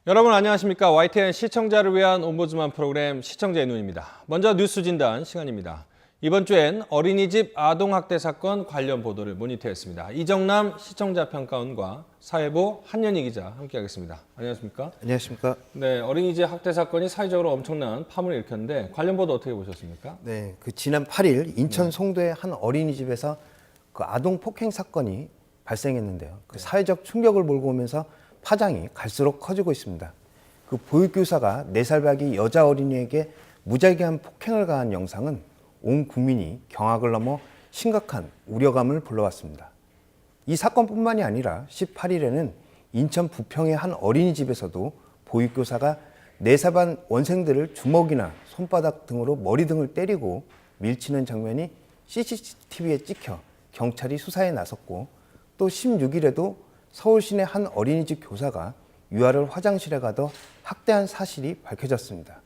여러분 안녕하십니까? YTN 시청자를 위한 옴부즈만 프로그램 시청자의 눈입니다. 먼저 뉴스 진단 시간입니다. 이번 주엔 어린이집 아동학대 사건 관련 보도를 모니터했습니다. 이정남 시청자평가원과 사회부 한연희 기자 함께하겠습니다. 안녕하십니까? 안녕하십니까? 네, 어린이집 학대 사건이 사회적으로 엄청난 파문을 일으켰는데 관련 보도 어떻게 보셨습니까? 네, 지난 8일 인천 송도의 한 어린이집에서 아동 폭행 사건이 발생했는데요. 사회적 충격을 몰고 오면서 파장이 갈수록 커지고 있습니다. 보육교사가 4살 밖의 여자 어린이에게 무자비한 폭행을 가한 영상은 온 국민이 경악을 넘어 심각한 우려감을 불러왔습니다. 이 사건뿐만이 아니라 18일에는 인천 부평의 한 어린이집에서도 보육교사가 4살 반 원생들을 주먹이나 손바닥 등으로 머리 등을 때리고 밀치는 장면이 CCTV에 찍혀 경찰이 수사에 나섰고, 또 16일에도 서울 시내 한 어린이집 교사가 유아를 화장실에 가둬 학대한 사실이 밝혀졌습니다.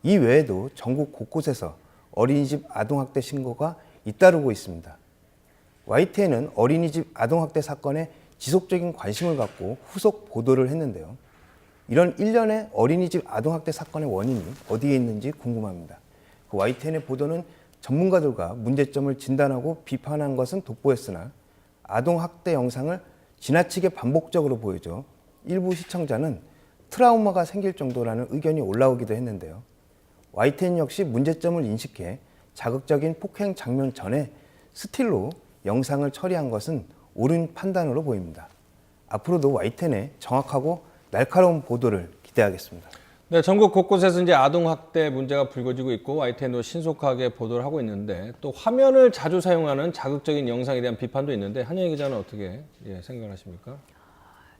이 외에도 전국 곳곳에서 어린이집 아동학대 신고가 잇따르고 있습니다. YTN은 어린이집 아동학대 사건에 지속적인 관심을 갖고 후속 보도를 했는데요. 이런 일련의 어린이집 아동학대 사건의 원인이 어디에 있는지 궁금합니다. YTN의 보도는 전문가들과 문제점을 진단하고 비판한 것은 돋보였으나 아동학대 영상을 지나치게 반복적으로 보여줘 일부 시청자는 트라우마가 생길 정도라는 의견이 올라오기도 했는데요. YTN 역시 문제점을 인식해 자극적인 폭행 장면 전에 스틸로 영상을 처리한 것은 옳은 판단으로 보입니다. 앞으로도 YTN의 정확하고 날카로운 보도를 기대하겠습니다. 네, 전국 곳곳에서 이제 아동학대 문제가 불거지고 있고 YTN도 신속하게 보도를 하고 있는데, 또 화면을 자주 사용하는 자극적인 영상에 대한 비판도 있는데 한영희 기자는 어떻게 생각하십니까?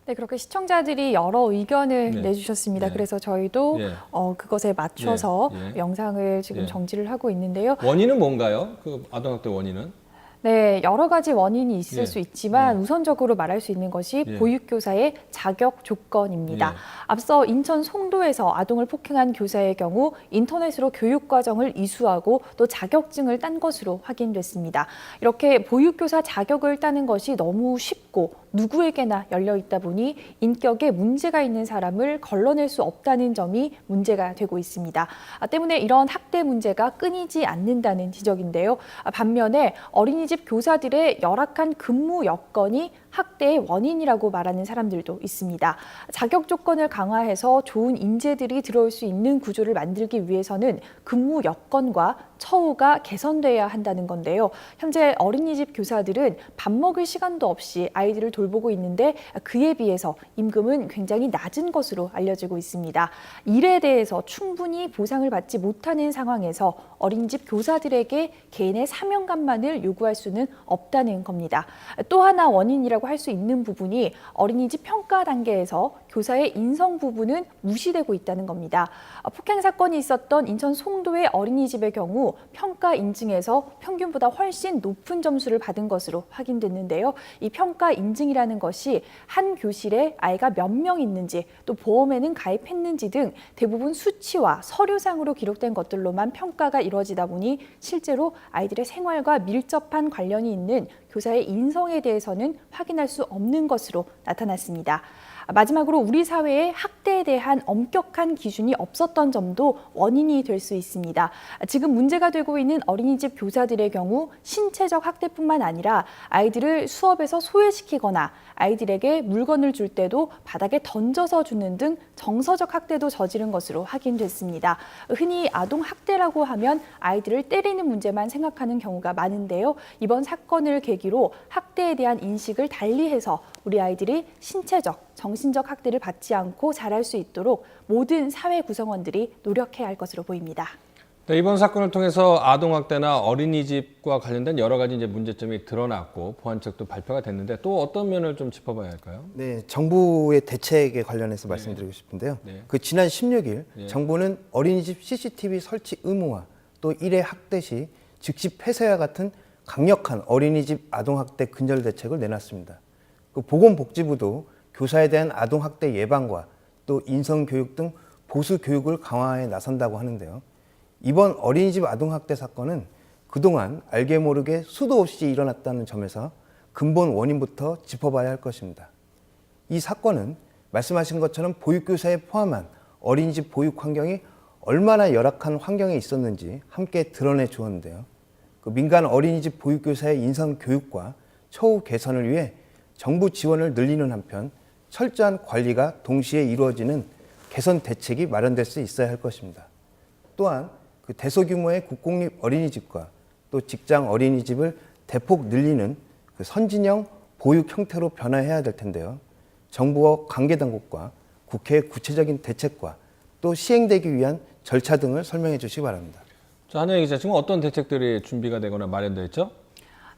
네, 그렇게 시청자들이 여러 의견을 네. 내주셨습니다. 네. 그래서 저희도 예. 그것에 맞춰서 예. 영상을 지금 예. 정지를 하고 있는데요. 원인은 뭔가요? 아동학대 원인은? 네, 여러 가지 원인이 있을 예. 수 있지만 우선적으로 말할 수 있는 것이 예. 보육교사의 자격 조건입니다. 예. 앞서 인천 송도에서 아동을 폭행한 교사의 경우 인터넷으로 교육과정을 이수하고 또 자격증을 딴 것으로 확인됐습니다. 이렇게 보육교사 자격을 따는 것이 너무 쉽고 누구에게나 열려있다 보니 인격에 문제가 있는 사람을 걸러낼 수 없다는 점이 문제가 되고 있습니다. 때문에 이런 학대 문제가 끊이지 않는다는 지적인데요. 반면에 어린이집 교사들의 열악한 근무 여건이 학대의 원인이라고 말하는 사람들도 있습니다. 자격 조건을 강화해서 좋은 인재들이 들어올 수 있는 구조를 만들기 위해서는 근무 여건과 처우가 개선돼야 한다는 건데요. 현재 어린이집 교사들은 밥 먹을 시간도 없이 아이들을 돌보고 있는데 그에 비해서 임금은 굉장히 낮은 것으로 알려지고 있습니다. 일에 대해서 충분히 보상을 받지 못하는 상황에서 어린이집 교사들에게 개인의 사명감만을 요구할 수는 없다는 겁니다. 또 하나 원인이라고 할 수 있는 부분이 어린이집 평가 단계에서 교사의 인성 부분은 무시되고 있다는 겁니다. 폭행 사건이 있었던 인천 송도의 어린이집의 경우 평가 인증에서 평균보다 훨씬 높은 점수를 받은 것으로 확인됐는데요. 이 평가 인증이라는 것이 한 교실에 아이가 몇 명 있는지, 또 보험에는 가입했는지 등 대부분 수치와 서류상으로 기록된 것들로만 평가가 이루어지다 보니 실제로 아이들의 생활과 밀접한 관련이 있는 교사의 인성에 대해서는 확인할 수 없는 것으로 나타났습니다. 마지막으로 우리 사회에 학대에 대한 엄격한 기준이 없었던 점도 원인이 될 수 있습니다. 지금 문제가 되고 있는 어린이집 교사들의 경우 신체적 학대뿐만 아니라 아이들을 수업에서 소외시키거나 아이들에게 물건을 줄 때도 바닥에 던져서 주는 등 정서적 학대도 저지른 것으로 확인됐습니다. 흔히 아동 학대라고 하면 아이들을 때리는 문제만 생각하는 경우가 많은데요. 이번 사건을 계기로 학대에 대한 인식을 달리해서 우리 아이들이 신체적, 정신적 학대를 받지 않고 자랄 수 있도록 모든 사회 구성원들이 노력해야 할 것으로 보입니다. 네, 이번 사건을 통해서 아동학대나 어린이집과 관련된 여러 가지 이제 문제점이 드러났고 보완책도 발표가 됐는데, 또 어떤 면을 좀 짚어봐야 할까요? 네, 정부의 대책에 관련해서 말씀드리고 싶은데요. 네. 지난 16일 네. 정부는 어린이집 CCTV 설치 의무화, 또 일회 학대 시 즉시 폐쇄와 같은 강력한 어린이집 아동학대 근절 대책을 내놨습니다. 보건복지부도 교사에 대한 아동학대 예방과 또 인성교육 등 보수 교육을 강화해 나선다고 하는데요. 이번 어린이집 아동학대 사건은 그동안 알게 모르게 수도 없이 일어났다는 점에서 근본 원인부터 짚어봐야 할 것입니다. 이 사건은 말씀하신 것처럼 보육교사에 포함한 어린이집 보육 환경이 얼마나 열악한 환경에 있었는지 함께 드러내 주었는데요. 그 민간 어린이집 보육교사의 인성 교육과 처우 개선을 위해 정부 지원을 늘리는 한편 철저한 관리가 동시에 이루어지는 개선 대책이 마련될 수 있어야 할 것입니다. 또한 그 대소규모의 국공립 어린이집과 또 직장 어린이집을 대폭 늘리는 그 선진형 보육 형태로 변화해야 될 텐데요. 정부와 관계당국과 국회의 구체적인 대책과 또 시행되기 위한 절차 등을 설명해 주시기 바랍니다. 자, 한혜영 기자, 지금 어떤 대책들이 준비가 되거나 마련되어 있죠?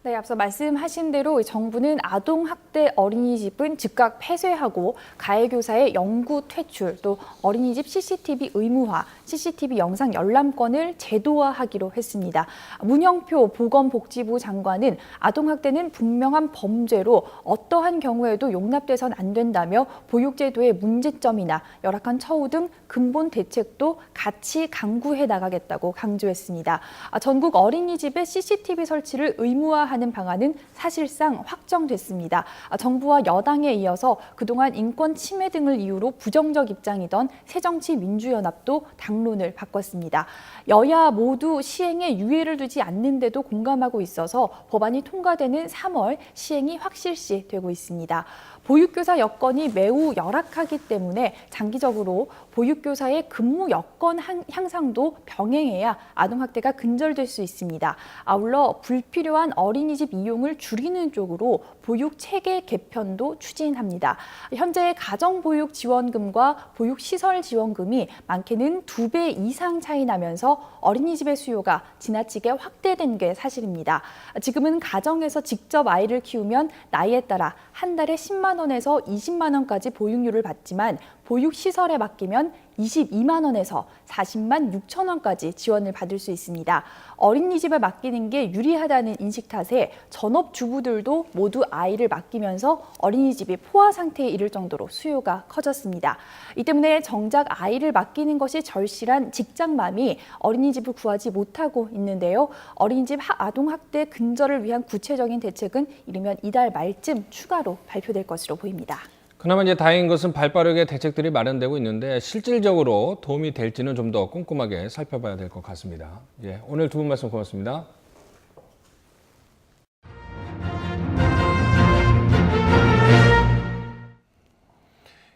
네, 앞서 말씀하신 대로 정부는 아동학대 어린이집은 즉각 폐쇄하고 가해교사의 영구 퇴출, 또 어린이집 CCTV 의무화, CCTV 영상 열람권을 제도화하기로 했습니다. 문영표 보건복지부 장관은 아동학대는 분명한 범죄로 어떠한 경우에도 용납돼선 안 된다며 보육제도의 문제점이나 열악한 처우 등 근본 대책도 같이 강구해 나가겠다고 강조했습니다. 전국 어린이집의 CCTV 설치를 의무화하는 방안은 사실상 확정됐습니다. 정부와 여당에 이어서 그동안 인권 침해 등을 이유로 부정적 입장이던 새정치민주연합도 당론을 바꿨습니다. 여야 모두 시행에 유예를 두지 않는데도 공감하고 있어서 법안이 통과되는 3월 시행이 확실시되고 있습니다. 보육교사 여건이 매우 열악하기 때문에 장기적으로 보육교사의 근무 여건 향상도 병행해야 아동학대가 근절될 수 있습니다. 아울러 불필요한 어린이집 이용을 줄이는 쪽으로 보육체계 개편도 추진합니다. 현재 가정보육지원금과 보육시설지원금이 많게는 2배 이상 차이 나면서 어린이집의 수요가 지나치게 확대된 게 사실입니다. 지금은 가정에서 직접 아이를 키우면 나이에 따라 한 달에 10만 원에서 20만 원까지 보육료를 받지만 보육시설에 맡기면 22만 원에서 40만 6천 원까지 지원을 받을 수 있습니다. 어린이집에 맡기는 게 유리하다는 인식 탓에 전업주부들도 모두 아이를 맡기면서 어린이집이 포화 상태에 이를 정도로 수요가 커졌습니다. 이 때문에 정작 아이를 맡기는 것이 절실한 직장맘이 어린이집을 구하지 못하고 있는데요. 어린이집 아동학대 근절을 위한 구체적인 대책은 이르면 이달 말쯤 추가로 발표될 것으로 보입니다. 그나마 이제 다행인 것은 발빠르게 대책들이 마련되고 있는데 실질적으로 도움이 될지는 좀 더 꼼꼼하게 살펴봐야 될 것 같습니다. 예, 오늘 두 분 말씀 고맙습니다.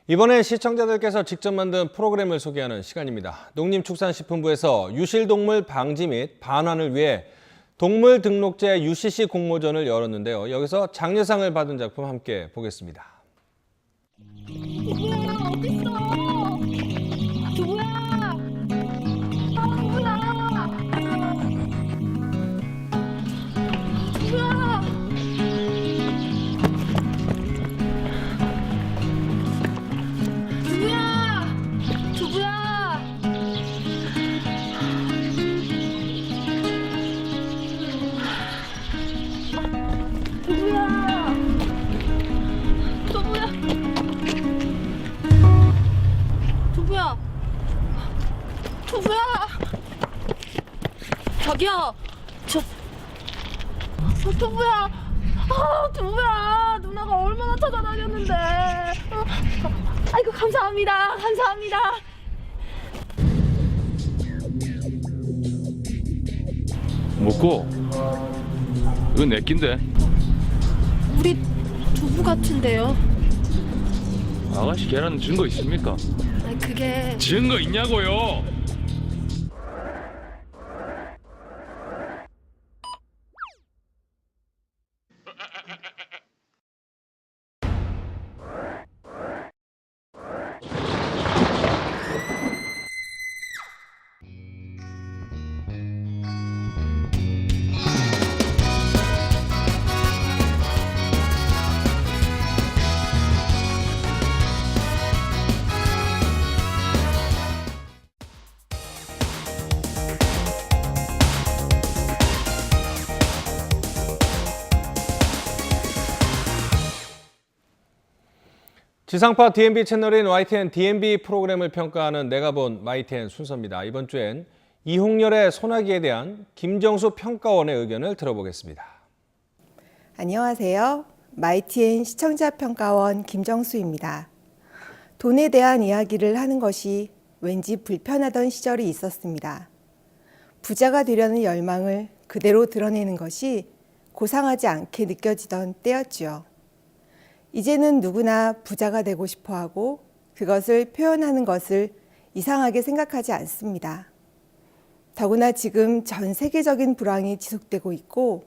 이번엔 시청자들께서 직접 만든 프로그램을 소개하는 시간입니다. 농림축산식품부에서 유실동물 방지 및 반환을 위해 동물등록제 UCC 공모전을 열었는데요. 여기서 장려상을 받은 작품 함께 보겠습니다. 두부야 어딨어? 두부야! 두부야! 두부야! 두부야! 두부야! 두부야! 두부야! 두부야! 두부야! 저기요! 두부야! 두부야! 누나가 얼마나 찾아다녔는데! 아이고, 감사합니다! 감사합니다! 먹고 이건 내 낀데 우리 두부 같은데요? 아가씨 걔라는 증거 있습니까? 아니, 그게... 증거 있냐고요? 지상파 DMB 채널인 YTN DMB 프로그램을 평가하는 내가 본 YTN 순서입니다. 이번 주엔 이홍렬의 소나기에 대한 김정수 평가원의 의견을 들어보겠습니다. 안녕하세요. YTN 시청자평가원 김정수입니다. 돈에 대한 이야기를 하는 것이 왠지 불편하던 시절이 있었습니다. 부자가 되려는 열망을 그대로 드러내는 것이 고상하지 않게 느껴지던 때였지요. 이제는 누구나 부자가 되고 싶어 하고 그것을 표현하는 것을 이상하게 생각하지 않습니다. 더구나 지금 전 세계적인 불황이 지속되고 있고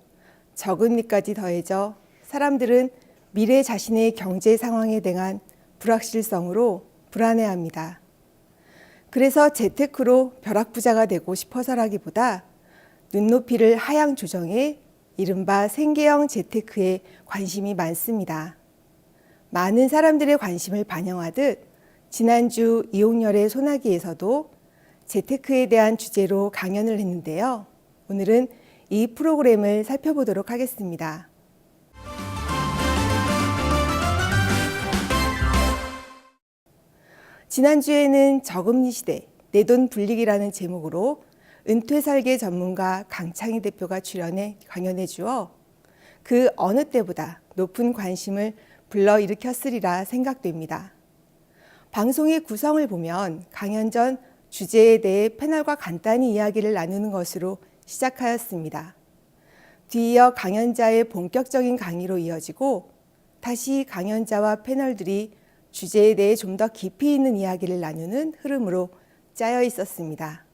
적은리까지 더해져 사람들은 미래 자신의 경제 상황에 대한 불확실성으로 불안해합니다. 그래서 재테크로 벼락부자가 되고 싶어서라기보다 눈높이를 하향 조정해 이른바 생계형 재테크에 관심이 많습니다. 많은 사람들의 관심을 반영하듯 지난주 이옥렬의 소나기에서도 재테크에 대한 주제로 강연을 했는데요. 오늘은 이 프로그램을 살펴보도록 하겠습니다. 지난주에는 저금리 시대, 내돈 불리기라는 제목으로 은퇴설계 전문가 강창희 대표가 출연해 강연해 주어 그 어느 때보다 높은 관심을 불러일으켰으리라 생각됩니다. 방송의 구성을 보면 강연 전 주제에 대해 패널과 간단히 이야기를 나누는 것으로 시작하였습니다. 뒤이어 강연자의 본격적인 강의로 이어지고 다시 강연자와 패널들이 주제에 대해 좀 더 깊이 있는 이야기를 나누는 흐름으로 짜여 있었습니다.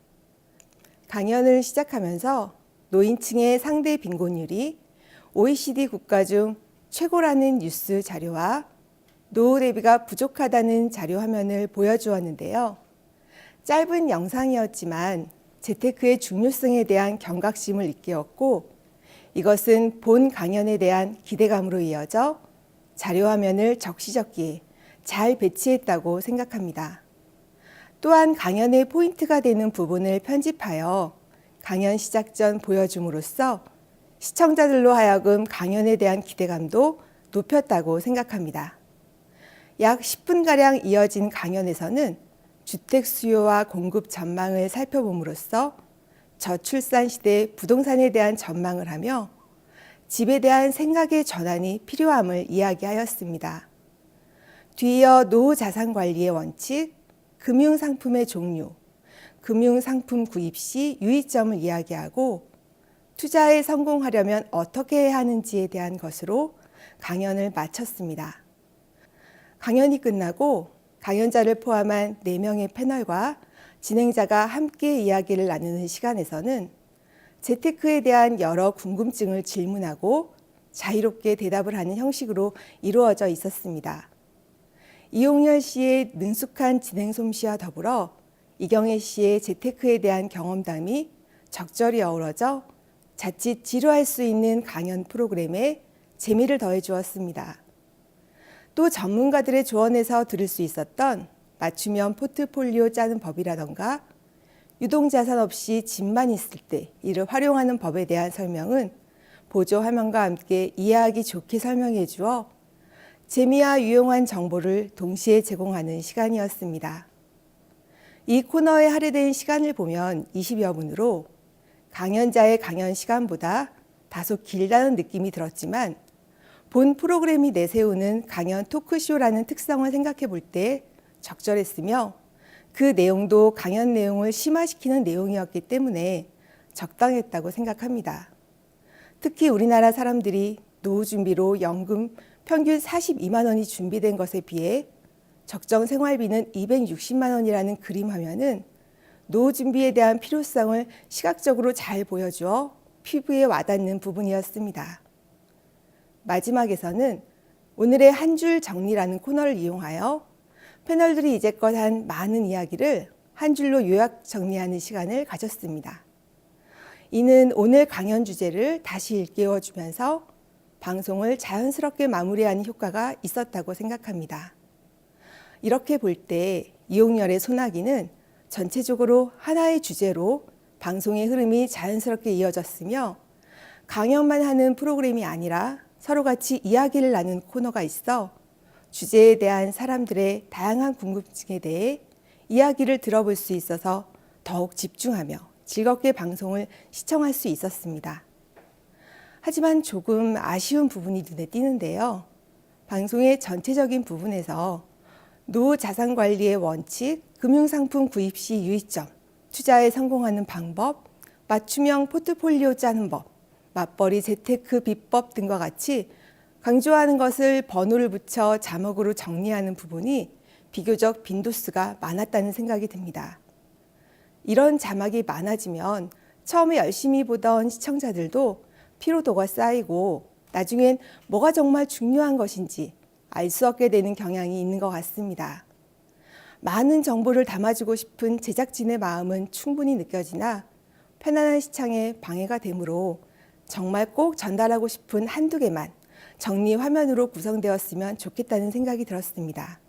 강연을 시작하면서 노인층의 상대 빈곤율이 OECD 국가 중 최고라는 뉴스 자료와 노후 대비가 부족하다는 자료 화면을 보여주었는데요. 짧은 영상이었지만 재테크의 중요성에 대한 경각심을 일깨웠고 이것은 본 강연에 대한 기대감으로 이어져 자료 화면을 적시적기에 잘 배치했다고 생각합니다. 또한 강연의 포인트가 되는 부분을 편집하여 강연 시작 전 보여줌으로써 시청자들로 하여금 강연에 대한 기대감도 높였다고 생각합니다. 약 10분가량 이어진 강연에서는 주택 수요와 공급 전망을 살펴봄으로써 저출산 시대 부동산에 대한 전망을 하며 집에 대한 생각의 전환이 필요함을 이야기하였습니다. 뒤이어 노후 자산 관리의 원칙, 금융상품의 종류, 금융상품 구입 시 유의점을 이야기하고 투자에 성공하려면 어떻게 해야 하는지에 대한 것으로 강연을 마쳤습니다. 강연이 끝나고 강연자를 포함한 4명의 패널과 진행자가 함께 이야기를 나누는 시간에서는 재테크에 대한 여러 궁금증을 질문하고 자유롭게 대답을 하는 형식으로 이루어져 있었습니다. 이옥렬 씨의 능숙한 진행 솜씨와 더불어 이경혜 씨의 재테크에 대한 경험담이 적절히 어우러져 자칫 지루할 수 있는 강연 프로그램에 재미를 더해 주었습니다. 또 전문가들의 조언에서 들을 수 있었던 맞춤형 포트폴리오 짜는 법이라던가 유동자산 없이 집만 있을 때 이를 활용하는 법에 대한 설명은 보조 화면과 함께 이해하기 좋게 설명해 주어 재미와 유용한 정보를 동시에 제공하는 시간이었습니다. 이 코너에 할애된 시간을 보면 20여 분으로 강연자의 강연 시간보다 다소 길다는 느낌이 들었지만 본 프로그램이 내세우는 강연 토크쇼라는 특성을 생각해 볼 때 적절했으며 그 내용도 강연 내용을 심화시키는 내용이었기 때문에 적당했다고 생각합니다. 특히 우리나라 사람들이 노후 준비로 연금 평균 42만 원이 준비된 것에 비해 적정 생활비는 260만 원이라는 그림 화면은 노후 준비에 대한 필요성을 시각적으로 잘 보여주어 피부에 와닿는 부분이었습니다. 마지막에서는 오늘의 한 줄 정리라는 코너를 이용하여 패널들이 이제껏 한 많은 이야기를 한 줄로 요약 정리하는 시간을 가졌습니다. 이는 오늘 강연 주제를 다시 일깨워주면서 방송을 자연스럽게 마무리하는 효과가 있었다고 생각합니다. 이렇게 볼 때 이옥렬의 소나기는 전체적으로 하나의 주제로 방송의 흐름이 자연스럽게 이어졌으며 강연만 하는 프로그램이 아니라 서로 같이 이야기를 나눈 코너가 있어 주제에 대한 사람들의 다양한 궁금증에 대해 이야기를 들어볼 수 있어서 더욱 집중하며 즐겁게 방송을 시청할 수 있었습니다. 하지만 조금 아쉬운 부분이 눈에 띄는데요. 방송의 전체적인 부분에서 노후 자산 관리의 원칙, 금융상품 구입 시 유의점, 투자에 성공하는 방법, 맞춤형 포트폴리오 짜는 법, 맞벌이 재테크 비법 등과 같이 강조하는 것을 번호를 붙여 자막으로 정리하는 부분이 비교적 빈도수가 많았다는 생각이 듭니다. 이런 자막이 많아지면 처음에 열심히 보던 시청자들도 피로도가 쌓이고 나중엔 뭐가 정말 중요한 것인지 알 수 없게 되는 경향이 있는 것 같습니다. 많은 정보를 담아주고 싶은 제작진의 마음은 충분히 느껴지나 편안한 시청에 방해가 되므로 정말 꼭 전달하고 싶은 한두 개만 정리 화면으로 구성되었으면 좋겠다는 생각이 들었습니다.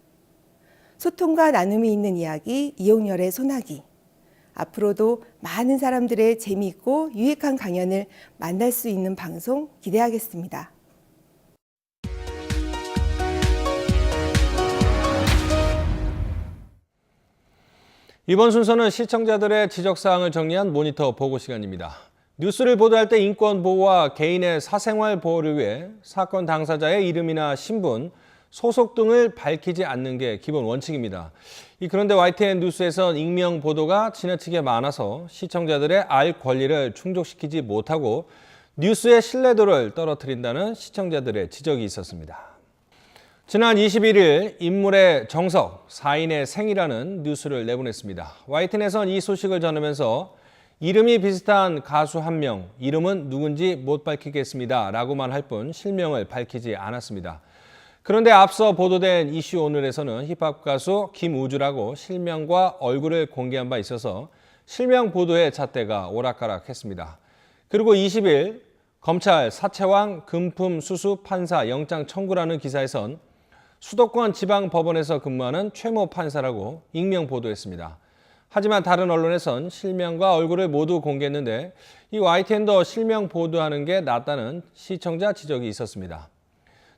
소통과 나눔이 있는 이야기, 이용렬의 소나기. 앞으로도 많은 사람들의 재미있고 유익한 강연을 만날 수 있는 방송 기대하겠습니다. 이번 순서는 시청자들의 지적사항을 정리한 모니터 보고 시간입니다. 뉴스를 보도할 때 인권 보호와 개인의 사생활 보호를 위해 사건 당사자의 이름이나 신분, 소속 등을 밝히지 않는 게 기본 원칙입니다. 그런데 YTN 뉴스에선 익명 보도가 지나치게 많아서 시청자들의 알 권리를 충족시키지 못하고 뉴스의 신뢰도를 떨어뜨린다는 시청자들의 지적이 있었습니다. 지난 21일 인물의 정석, 사인의 생이라는 뉴스를 내보냈습니다. YTN에선 이 소식을 전하면서 이름이 비슷한 가수 한 명, 이름은 누군지 못 밝히겠습니다 라고만 할 뿐 실명을 밝히지 않았습니다. 그런데 앞서 보도된 이슈 오늘에서는 힙합 가수 김우주라고 실명과 얼굴을 공개한 바 있어서 실명 보도의 잣대가 오락가락했습니다. 그리고 20일 검찰 사채왕 금품 수수 판사 영장 청구라는 기사에선 수도권 지방법원에서 근무하는 최모 판사라고 익명 보도했습니다. 하지만 다른 언론에선 실명과 얼굴을 모두 공개했는데 이 YTN도 실명 보도하는 게 낫다는 시청자 지적이 있었습니다.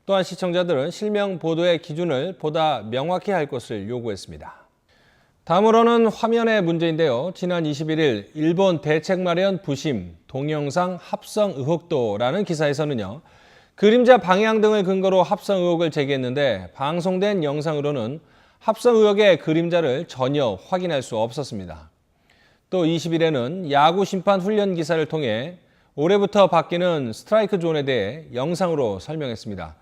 또한 시청자들은 실명 보도의 기준을 보다 명확히 할 것을 요구했습니다. 다음으로는 화면의 문제인데요. 지난 21일 일본 대책 마련 부심, 동영상 합성 의혹도라는 기사에서는요. 그림자 방향 등을 근거로 합성 의혹을 제기했는데 방송된 영상으로는 합성 의혹의 그림자를 전혀 확인할 수 없었습니다. 또 20일에는 야구 심판 훈련 기사를 통해 올해부터 바뀌는 스트라이크 존에 대해 영상으로 설명했습니다.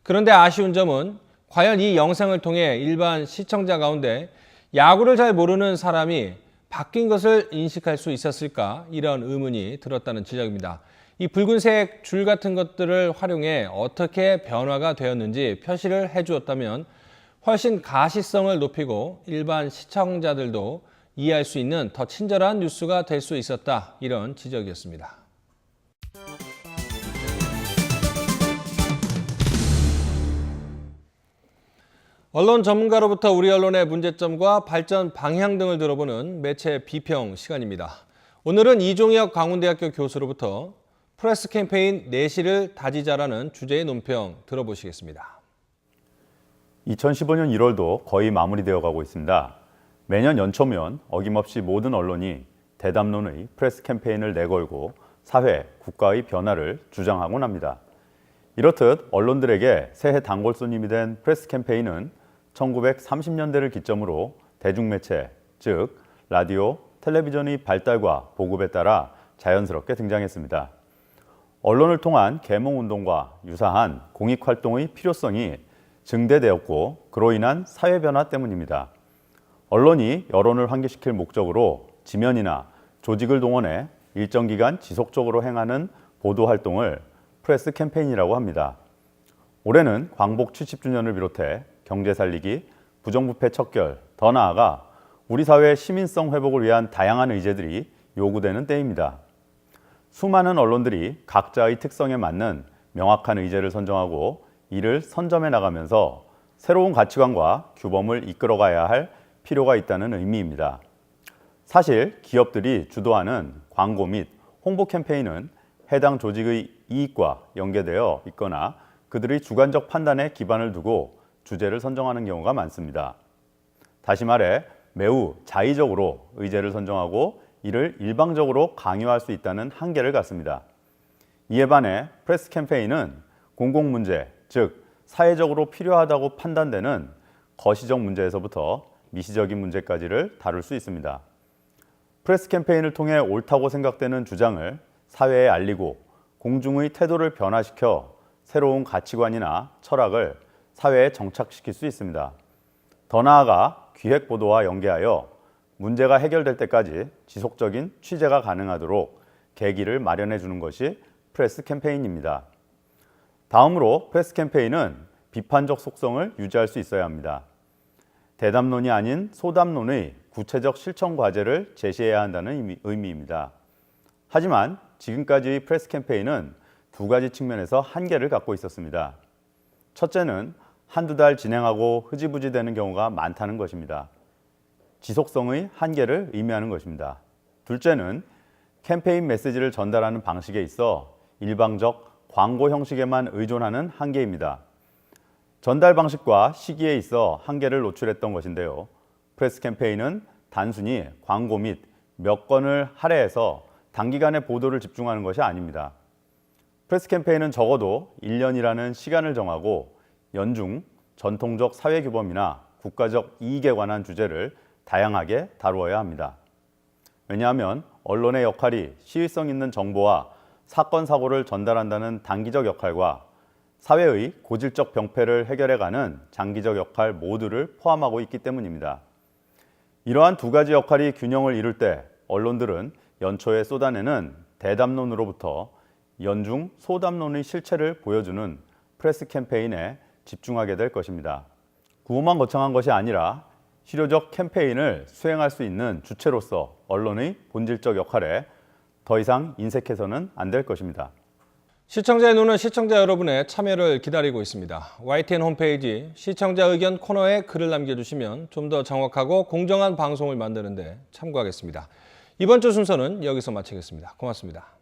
그런데 아쉬운 점은 과연 이 영상을 통해 일반 시청자 가운데 야구를 잘 모르는 사람이 바뀐 것을 인식할 수 있었을까? 이런 의문이 들었다는 지적입니다. 이 붉은색 줄 같은 것들을 활용해 어떻게 변화가 되었는지 표시를 해주었다면 훨씬 가시성을 높이고 일반 시청자들도 이해할 수 있는 더 친절한 뉴스가 될 수 있었다. 이런 지적이었습니다. 언론 전문가로부터 우리 언론의 문제점과 발전 방향 등을 들어보는 매체 비평 시간입니다. 오늘은 이종혁 강원대학교 교수로부터 프레스 캠페인 내실을 다지자라는 주제의 논평 들어보시겠습니다. 2015년 1월도 거의 마무리되어 가고 있습니다. 매년 연초면 어김없이 모든 언론이 대담론의 프레스 캠페인을 내걸고 사회, 국가의 변화를 주장하곤 합니다. 이렇듯 언론들에게 새해 단골 손님이 된 프레스 캠페인은 1930년대를 기점으로 대중매체, 즉 라디오, 텔레비전의 발달과 보급에 따라 자연스럽게 등장했습니다. 언론을 통한 계몽운동과 유사한 공익활동의 필요성이 증대되었고 그로 인한 사회 변화 때문입니다. 언론이 여론을 환기시킬 목적으로 지면이나 조직을 동원해 일정 기간 지속적으로 행하는 보도활동을 프레스 캠페인이라고 합니다. 올해는 광복 70주년을 비롯해 경제 살리기, 부정부패 척결, 더 나아가 우리 사회의 시민성 회복을 위한 다양한 의제들이 요구되는 때입니다. 수많은 언론들이 각자의 특성에 맞는 명확한 의제를 선정하고 이를 선점해 나가면서 새로운 가치관과 규범을 이끌어가야 할 필요가 있다는 의미입니다. 사실 기업들이 주도하는 광고 및 홍보 캠페인은 해당 조직의 이익과 연계되어 있거나 그들의 주관적 판단에 기반을 두고 주제를 선정하는 경우가 많습니다. 다시 말해 매우 자의적으로 의제를 선정하고 이를 일방적으로 강요할 수 있다는 한계를 갖습니다. 이에 반해 프레스 캠페인은 공공문제, 즉 사회적으로 필요하다고 판단되는 거시적 문제에서부터 미시적인 문제까지를 다룰 수 있습니다. 프레스 캠페인을 통해 옳다고 생각되는 주장을 사회에 알리고 공중의 태도를 변화시켜 새로운 가치관이나 철학을 사회에 정착시킬 수 있습니다. 더 나아가 기획 보도와 연계하여 문제가 해결될 때까지 지속적인 취재가 가능하도록 계기를 마련해 주는 것이 프레스 캠페인입니다. 다음으로 프레스 캠페인은 비판적 속성을 유지할 수 있어야 합니다. 대담론이 아닌 소담론의 구체적 실천 과제를 제시해야 한다는 의미입니다. 하지만 지금까지의 프레스 캠페인은 두 가지 측면에서 한계를 갖고 있었습니다. 첫째는 한두 달 진행하고 흐지부지 되는 경우가 많다는 것입니다. 지속성의 한계를 의미하는 것입니다. 둘째는 캠페인 메시지를 전달하는 방식에 있어 일방적 광고 형식에만 의존하는 한계입니다. 전달 방식과 시기에 있어 한계를 노출했던 것인데요. 프레스 캠페인은 단순히 광고 및 몇 건을 할애해서 단기간에 보도를 집중하는 것이 아닙니다. 프레스 캠페인은 적어도 1년이라는 시간을 정하고 연중 전통적 사회규범이나 국가적 이익에 관한 주제를 다양하게 다루어야 합니다. 왜냐하면 언론의 역할이 시의성 있는 정보와 사건, 사고를 전달한다는 단기적 역할과 사회의 고질적 병폐를 해결해가는 장기적 역할 모두를 포함하고 있기 때문입니다. 이러한 두 가지 역할이 균형을 이룰 때 언론들은 연초에 쏟아내는 대담론으로부터 연중 소담론의 실체를 보여주는 프레스 캠페인에 집중하게 될 것입니다. 구호만 거창한 것이 아니라 실효적 캠페인을 수행할 수 있는 주체로서 언론의 본질적 역할에 더 이상 인색해서는 안 될 것입니다. 시청자의 눈은 시청자 여러분의 참여를 기다리고 있습니다. YTN 홈페이지 시청자 의견 코너에 글을 남겨주시면 좀 더 정확하고 공정한 방송을 만드는 데 참고하겠습니다. 이번 주 순서는 여기서 마치겠습니다. 고맙습니다.